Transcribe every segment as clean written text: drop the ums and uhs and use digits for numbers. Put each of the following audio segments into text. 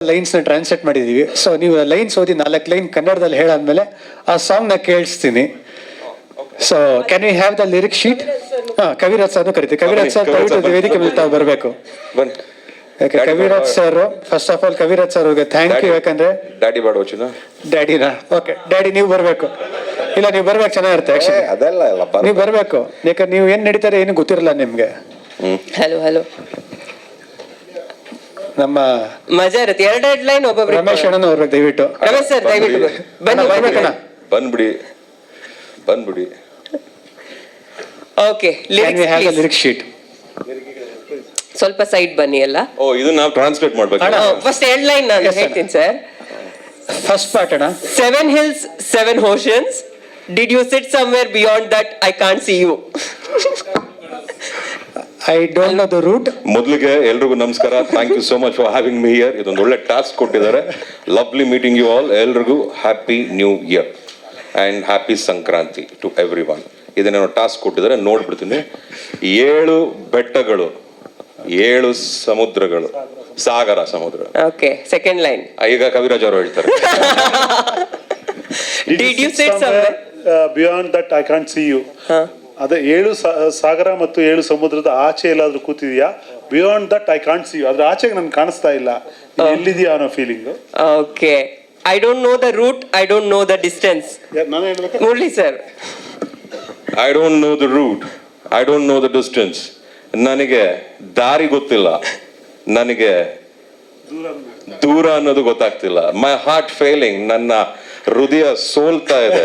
ಲೈನ್ಸ್ನ translate ಮಾಡಿದ್ದೀವಿ. So ನೀವು lines ಓದಿ 4 ಲೈನ್ ಕನ್ನಡದಲ್ಲಿ ಹೇಳಾದ್ಮೇಲೆ ಆ ಸಾಂಗ್ನ ಕೇಳಿಸ್ತೀನಿ. So can we have the lyric sheet? Kaviraj ಸರ್ನು ಕರಿತೀವಿ. ಕವಿರಾಜ್ ಸರ್ ದಯವಿಟ್ಟು ವೇದಿಕೆ ಮೇಲೆ ತಾವು ಬರಬೇಕು. ಯಾಕೆ Kaviraj sir, first of all Kaviraj sir ಅವ್ರಿಗೆ ಥ್ಯಾಂಕ್ ಯು. ಯಾಕಂದ್ರೆ ಡ್ಯಾಡಿನಾ ಓಕೆ ಡ್ಯಾಡಿ ನೀವು ಬರಬೇಕು. ಇಲ್ಲ ನೀವು ಬರ್ಬೇಕು, ಚೆನ್ನಾಗಿರುತ್ತೆ ಆಕ್ಚುಲಿ. ನೀವು ಬರಬೇಕು, ಯಾಕಂದ್ರೆ ನೀವು ಏನ್ ನಡೀತಾರೆ ಏನು ಗೊತ್ತಿರಲ್ಲ ನಿಮ್ಗೆ. ಹಲೋ ಹಲೋ ನಮ್ಮ ಮಜಾ ಇರುತ್ತೆ. ಎರಡು ಲೈನ್ ಒಬ್ಬೊಬ್ರು. ರಮೇಶ್ ಅಣ್ಣ ಅವ್ರಿಗೆ ದಯವಿಟ್ಟು. ರಮೇಶ್ ಸರ್ ದಯವಿಟ್ಟು ಬನ್ನಿ. ಬರ್ಬೇಕಣ್ಣ, ಬಂದ್ಬಿಡಿ. ಓಕೆ ಲಿರಿಕ್ ಶೀಟ್ ಸ್ವಲ್ಪ ಸೈಡ್ ಬನ್ನಿ ಎಲ್ಲ. ಇದು ನಾವು ಟ್ರಾನ್ಸ್ಲೇಟ್ ಮಾಡ್ಬೇಕು. ಫಸ್ಟ್ ಎರಡು ಲೈನ್ ನಾನು ಹೇಳ್ತೀನಿ ಸರ್. ಫಸ್ಟ್ ಪಾರ್ಟ್ ಅಣ್ಣ. 7 hills, 7 oceans. Did you sit somewhere beyond that? I can't see you. I don't know the route. ಮೊದಲಿಗೆ ಎಲ್ರಿಗೂ ನಮಸ್ಕಾರ. Thank you so much for having me here. ಇದೊಂದು ಒಳ್ಳೆ ಟಾಸ್ಕ್ ಕೊಟ್ಟಿದ್ದಾರೆ. Lovely meeting you all. ಎಲ್ರಿಗೂ happy new year and happy Sankranti to everyone. ಇದನ್ನೇನೋ task ಕೊಟ್ಟಿದ್ದಾರೆ, ನೋಡ್ಬಿಡ್ತೀನಿ. 7 ಬೆಟ್ಟಗಳು, 7 ಸಮುದ್ರಗಳು, ಸಮುದ್ರ. ಓಕೆ ಸೆಕೆಂಡ್ ಲೈನ್ ಈಗ ಕವಿರಾಜ್ ಅವರು ಹೇಳ್ತಾರೆ. Did you sit somewhere beyond that I can't see you? ಅದೇ 7 ಸಾಗರ ಮತ್ತು 7 ಸಮುದ್ರದ ಆಚೆ ಎಲ್ಲಾದ್ರೂ ಕೂತಿದ್ಯಾ? Beyond that I can't see you, ಅದ್ರ ಆಚೆಗೆ ನನ್ಗೆ ಕಾಣಿಸ್ತಾ ಇಲ್ಲ, ಎಲ್ಲಿದೆಯಾ ಅನ್ನೋ feeling. Okay I don't know the route, I don't know the distance. ನಾನು ಹೇಳ್ಬೇಕು Murali sir. I don't know the route, I don't know the distance. ನನಗೆ ದಾರಿ ಗೊತ್ತಿಲ್ಲ, ನನಗೆ ದೂರ ಅನ್ನೋದು ಗೊತ್ತಾಗ್ತಿಲ್ಲ. ಮೈ ಹಾರ್ಟ್ ಫೇಲಿಂಗ್, ನನ್ನ ಹೃದಯ ಸೋಲ್ತಾ ಇದೆ.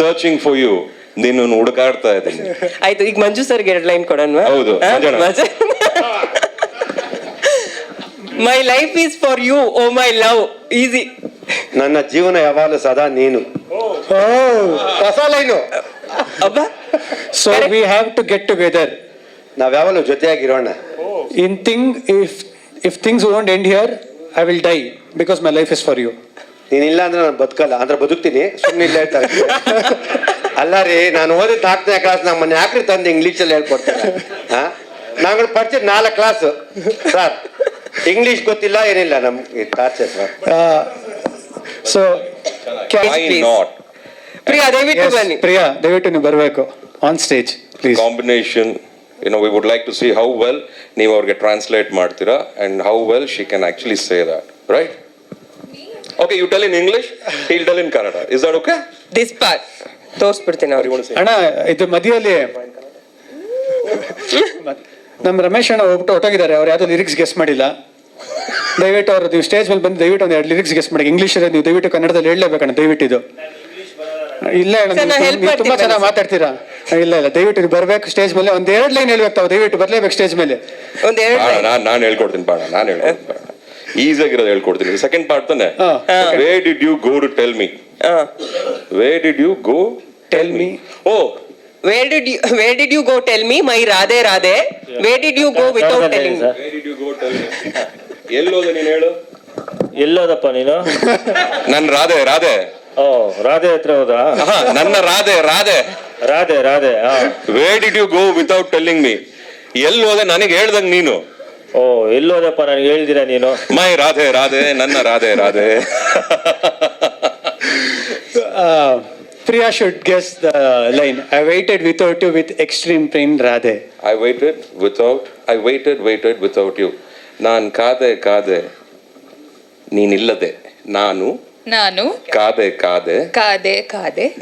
ಸರ್ಚಿಂಗ್ ಫಾರ್ ಯು, ನಿನ್ನನ್ನು ಹುಡುಕಾಡ್ತಾ ಇದ್ದೀನಿ. ಆಯ್ತು, ಈಗ ಮಂಜು ಸರ್ಗೆ 2 ಲೈನ್ ಕೊಡೋಣ. ಹೌದು. My life is for you, oh my love. Easy. ನನ್ನ ಜೀವನ ಯಾವಾಗಲೂ ಸದಾ ನೀನು. ಹೊಸ line. So we have to get together. ನಾವ್ ಯಾವಾಗಲೂ ಜೊತೆಯಾಗಿರೋಣ. In thing if things won't end here, I will die because my life is for you. ನೀನಿಲ್ಲ ಅಂದ್ರೆ ನಾನು ಬದುಕಲ್ಲ, ಅಂದ್ರೆ ಬದುಕ್ತೀನಿ, ಸುಮ್ಮನೆ ಇಲ್ಲ ಹೇಳ್ತಾರೆ. ಅಲ್ಲ ರೀ, ನಾನು ಓದಿದ 4ನೇ ಕ್ಲಾಸ್ ನಮ್ಮ ಯಾಕ್ರಿ ತಂದು ಇಂಗ್ಲೀಷಲ್ಲಿ ಹೇಳ್ಕೊಡ್ತಾರೆ. ನಾಗಳು ಪಡ್ಸಿದ್ 4 ಕ್ಲಾಸ್ ಸರ್, ಇಂಗ್ಲೀಷ್ ಗೊತ್ತಿಲ್ಲ ಏನಿಲ್ಲ ನಮ್ಗೆ ಟಾರ್ಚರ್ ಸರ್. ಸೊ ಪ್ರಿಯಾ ದಯವಿಟ್ಟು ಬನ್ನಿ. ಪ್ರಿಯಾ ದಯವಿಟ್ಟು ನೀವು ಬರಬೇಕು on stage please. Combination, we would like to see how well ನೀವು ಅವ್ರಿಗೆ ಟ್ರಾನ್ಸ್ಲೇಟ್ ಮಾಡ್ತೀರಾ and how well she can actually say that, right? Okay, you tell in English, he'll tell in Kannada. Is that okay? This part ತೋರಿಸ್ಬಿಡ್ತೀನಿ ಅವ್ರಿಗೆ. ಅಣ್ಣ ಇದು ಮಧ್ಯದಲ್ಲಿ ನಮ್ಮ ರಮೇಶ್ ಅಣ್ಣ ಹೋಗ್ಬಿಟ್ಟು ಹೊಟ್ಟೋಗಿದ್ದಾರೆ. ಅವ್ರು ಯಾವ್ದು ಲಿರಿಕ್ಸ್ ಗೆಸ್ ಮಾಡಿಲ್ಲ. ದಯವಿಟ್ಟು ಅವ್ರು ನೀವು ಸ್ಟೇಜ್ ಮೇಲೆ ಬಂದು ದಯವಿಟ್ಟು ಒಂದು 2 ಲಿರಿಕ್ಸ್ ಗೆಸ್ ಮಾಡಿ. ಇಂಗ್ಲೀಷ್ ನೀವು ದಯವಿಟ್ಟು ಕನ್ನಡದಲ್ಲಿ ಹೇಳಲೇಬೇಕಣ್ಣ ದಯವಿಟ್ಟು. ಇದು ಇಲ್ಲ ಅಣ್ಣ, ನೀವು ತುಂಬಾ ಚೆನ್ನಾಗಿ ಮಾತಾಡ್ತೀರಾ. ಇಲ್ಲ ದಯವಿಟ್ಟು ನೀವು ಬರ್ಬೇಕು ಸ್ಟೇಜ್ ಮೇಲೆ. 1-2 ಲೈನ್ ಹೇಳ್ಬೇಕು ತಾವು, ದಯವಿಟ್ಟು ಬರ್ಲೇಬೇಕು ಸ್ಟೇಜ್ ಮೇಲೆ. ನಾನು ಹೇಳ್ಕೊಡ್ತೀನಿ ಬಾಣ, ನಾನು ಹೇಳ್ಕೊಡ್ತೀನಿ. ಈಸಿಯಾಗಿರೋದು ಹೇಳ್ಕೊಡ್ತೀನಿ. ಸೆಕೆಂಡ್ ಪಾರ್ಟ್ ತಾನೆ. Where did you go to tell me? Where did you go tell me? Oh, where did you go tell me my Radhe Radhe? Where did you go without telling me? Where did you go tell me? ಎಲ್ಲೋದ ನೀನು ಹೇಳು. ಎಲ್ಲೋದಪ್ಪ ನೀನು? ನನ್ನ ರಾಧೆ ರಾಧೆ ಹತ್ರ ಹೋದಾ? ನನ್ನ Radhe Radhe. Where did you go without telling me? ಎಲ್ಲೋದೆ ನನಗೆ ಹೇಳ್ದಂಗ ನೀನು. ಎಲ್ಲೋದಪ್ಪ ನನಗೆ ಹೇಳ್ದಿರಾ ನೀನು? ಮೈ ರಾಧೆ ನನ್ನ Radhe. Priya should guess the line. I waited without you with extreme pain, Radhe. I waited without you. ನಾನು ಕಾದೆ ನೀನಿಲ್ಲದೆ. ನಾನು ಕಾದೆ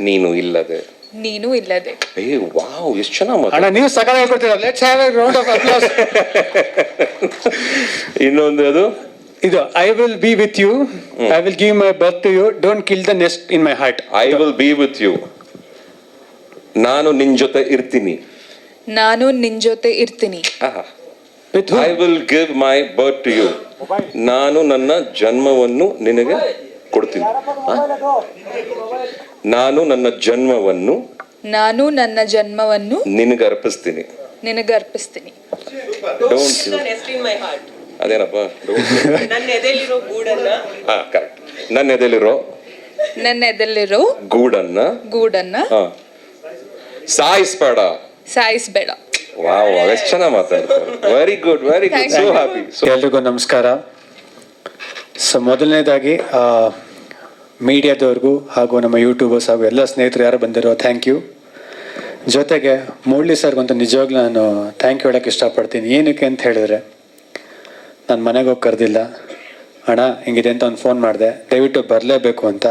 ನೀನು ಇಲ್ಲದೆ. ವಾವ್, ಎಷ್ಟು ಚೆನ್ನಾಗಿ ಅಣ್ಣ ನೀವು ಸಕಾಲ ಹೇಳ್ಕೊಡ್ತೀರಾ. Let's have a round of applause. ಇನ್ನೊಂದು ಅದು ಇದು I will be with you, I will give my birth to you, don't kill the nest in my heart. I will be with you, ನಾನು ನಿನ್ ಜೊತೆ ಇರ್ತೀನಿ. I will give my birth to you, ನಾನು ನನ್ನ ಜನ್ಮವನ್ನು ನಿನಗೆ ಕೊಡ್ತೀನಿ. ನಾನು ನನ್ನ ಜನ್ಮವನ್ನು ನಿನಗೆ ಅರ್ಪಿಸ್ತೀನಿ. ಅದೇನಪ್ಪ, ನನ್ನ ಎದೆಲಿರೋ ಗೂಡನ್ನ ಸಾಯಿಸ್ಬೇಡ. ವಾವ್, ಎಷ್ಟು ಚೆನ್ನಾಗಿ ಮಾತಾಡ್ತಾರೆ. Very good. So happy. ಎಲ್ರಿಗೂ ನಮಸ್ಕಾರ. ಸೊ ಮೊದಲನೇದಾಗಿ ಮೀಡಿಯಾದವ್ರಿಗೂ ಹಾಗೂ ನಮ್ಮ ಯೂಟ್ಯೂಬರ್ಸ್ ಹಾಗೂ ಎಲ್ಲ ಸ್ನೇಹಿತರು ಯಾರು ಬಂದಿರೋ ಥ್ಯಾಂಕ್ ಯು. ಜೊತೆಗೆ ಮುರಳಿ ಸರ್ಗಂತೂ ನಿಜವಾಗ್ಲೂ ನಾನು ಥ್ಯಾಂಕ್ ಯು ಹೇಳೋಕ್ಕೆ ಇಷ್ಟಪಡ್ತೀನಿ. ಏನಕ್ಕೆ ಅಂತ ಹೇಳಿದ್ರೆ, ನಾನು ಮನೆಗೆ ಹೋಗಿ ಕರೆದಿಲ್ಲ, ಅಣ್ಣ ಹಿಂಗಿದೆ ಅಂತ ಒಂದು ಫೋನ್ ಮಾಡಿದೆ, ದಯವಿಟ್ಟು ಬರಲೇಬೇಕು ಅಂತ.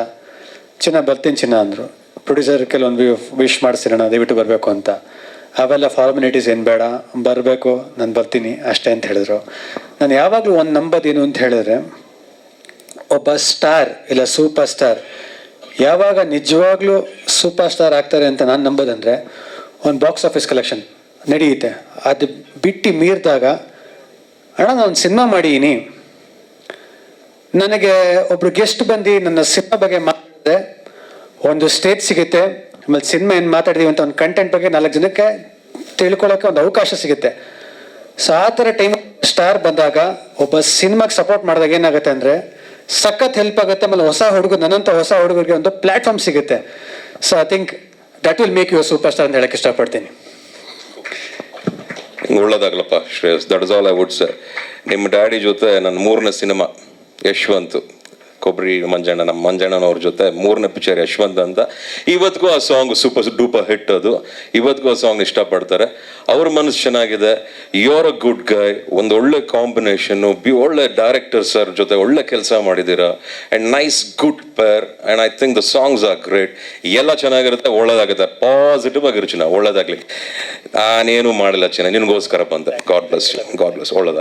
ಚಿನ್ನ ಬರ್ತೀನಿ ಚಿನ್ನ ಅಂದರು. ಪ್ರೊಡ್ಯೂಸರ್ ಕೆಲವೊಂದು ವಿಶ್ ಮಾಡಿಸಿರೋಣ ದಯವಿಟ್ಟು ಬರಬೇಕು ಅಂತ. ಅವೆಲ್ಲ ಫಾರ್ಮಾಲಿಟೀಸ್ ಏನು ಬೇಡ, ಬರಬೇಕು, ನಾನು ಬರ್ತೀನಿ ಅಷ್ಟೇ ಅಂತ ಹೇಳಿದ್ರು. ನಾನು ಯಾವಾಗಲೂ ಒಂದು ನಂಬೋದೇನು ಅಂತ ಹೇಳಿದ್ರೆ, ಒಬ್ಬ ಸ್ಟಾರ್ ಇಲ್ಲ ಸೂಪರ್ ಸ್ಟಾರ್ ಯಾವಾಗ ನಿಜವಾಗ್ಲೂ ಸೂಪರ್ ಸ್ಟಾರ್ ಆಗ್ತಾರೆ ಅಂತ ನಾನು ನಂಬೋದಂದರೆ, ಒಂದು ಬಾಕ್ಸ್ ಆಫೀಸ್ ಕಲೆಕ್ಷನ್ ನಡೆಯುತ್ತೆ. ಅದು ಬಿಟ್ಟು ಮೀರಿದಾಗ, ಅಣ್ಣ ನಾನು ಒಂದು ಸಿನಿಮಾ ಮಾಡೀನಿ, ನನಗೆ ಒಬ್ರು ಗೆಸ್ಟ್ ಬಂದು ನನ್ನ ಸಿನಿಮಾ ಬಗ್ಗೆ ಮಾತಾಡಿದೆ, ಒಂದು ಸ್ಟೇಜ್ ಸಿಗುತ್ತೆ, ಆಮೇಲೆ ಸಿನಿಮಾ ಏನು ಮಾತಾಡಿದೀವಿ ಅಂತ ಒಂದು ಕಂಟೆಂಟ್ ಬಗ್ಗೆ 4 ಜನಕ್ಕೆ ತಿಳ್ಕೊಳ್ಳೋಕ್ಕೆ ಒಂದು ಅವಕಾಶ ಸಿಗುತ್ತೆ. ಸೊ ಆ ಥರ ಟೈಮ್ ಸ್ಟಾರ್ ಬಂದಾಗ ಒಬ್ಬ ಸಿನಿಮಾಗೆ ಸಪೋರ್ಟ್ ಮಾಡಿದಾಗ ಏನಾಗುತ್ತೆ ಅಂದರೆ ಸಖತ್ ಹೆಲ್ಪ್ ಆಗುತ್ತೆ. ಆಮೇಲೆ ನನ್ನಂಥ ಹೊಸ ಹುಡುಗರಿಗೆ ಒಂದು ಪ್ಲ್ಯಾಟ್ಫಾರ್ಮ್ ಸಿಗುತ್ತೆ. So I think that will make you superstar ಅಂತ ಹೇಳಕ್ಕೆ ಇಷ್ಟಪಡ್ತೀನಿ. ಒಳ್ಳೇದಾಗ್ಲಪ್ಪ Shreyas, that is all I would say. ನಿಮ್ಮ ಡ್ಯಾಡಿ ಜೊತೆ ನನ್ನ 3ನೇ ಸಿನಿಮಾ ಯಶವಂತ್, ಕೊಬ್ಬರಿ ಮಂಜಣ್ಣ, ನಮ್ಮ ಮಂಜಣ್ಣನವ್ರ ಜೊತೆ 3ನೇ ಪಿಕ್ಚರ್ ಯಶವಂತ್ ಅಂತ. ಇವತ್ತಿಗೂ ಆ ಸಾಂಗ್ ಸೂಪರ್ ಡೂಪರ್ ಹಿಟ್. ಅದು ಇವತ್ತಿಗೂ ಆ ಸಾಂಗ್ ಇಷ್ಟಪಡ್ತಾರೆ. ಅವ್ರ ಮನಸ್ಸು ಚೆನ್ನಾಗಿದೆ. You are a good guy. ಒಂದು ಒಳ್ಳೆ ಕಾಂಬಿನೇಷನ್ನು, ಒಳ್ಳೆ ಡೈರೆಕ್ಟರ್ ಸರ್ ಜೊತೆ ಒಳ್ಳೆ ಕೆಲಸ ಮಾಡಿದ್ದೀರಾ. And nice good pair. And I think the songs are great. ಎಲ್ಲ ಚೆನ್ನಾಗಿರುತ್ತೆ, ಒಳ್ಳೇದಾಗುತ್ತೆ. ಪಾಸಿಟಿವ್ ಆಗಿರು ಚಿನ್ನ, ಒಳ್ಳೇದಾಗ್ಲಿ. ನಾನೇನು ಮಾಡಿಲ್ಲ ಚಿನ್ನ, ನಿನಗೋಸ್ಕರ ಬಂದೆ. ಗಾಡ್ ಬ್ಲೆಸ್, ಒಳ್ಳೇದಾಗಲಿ.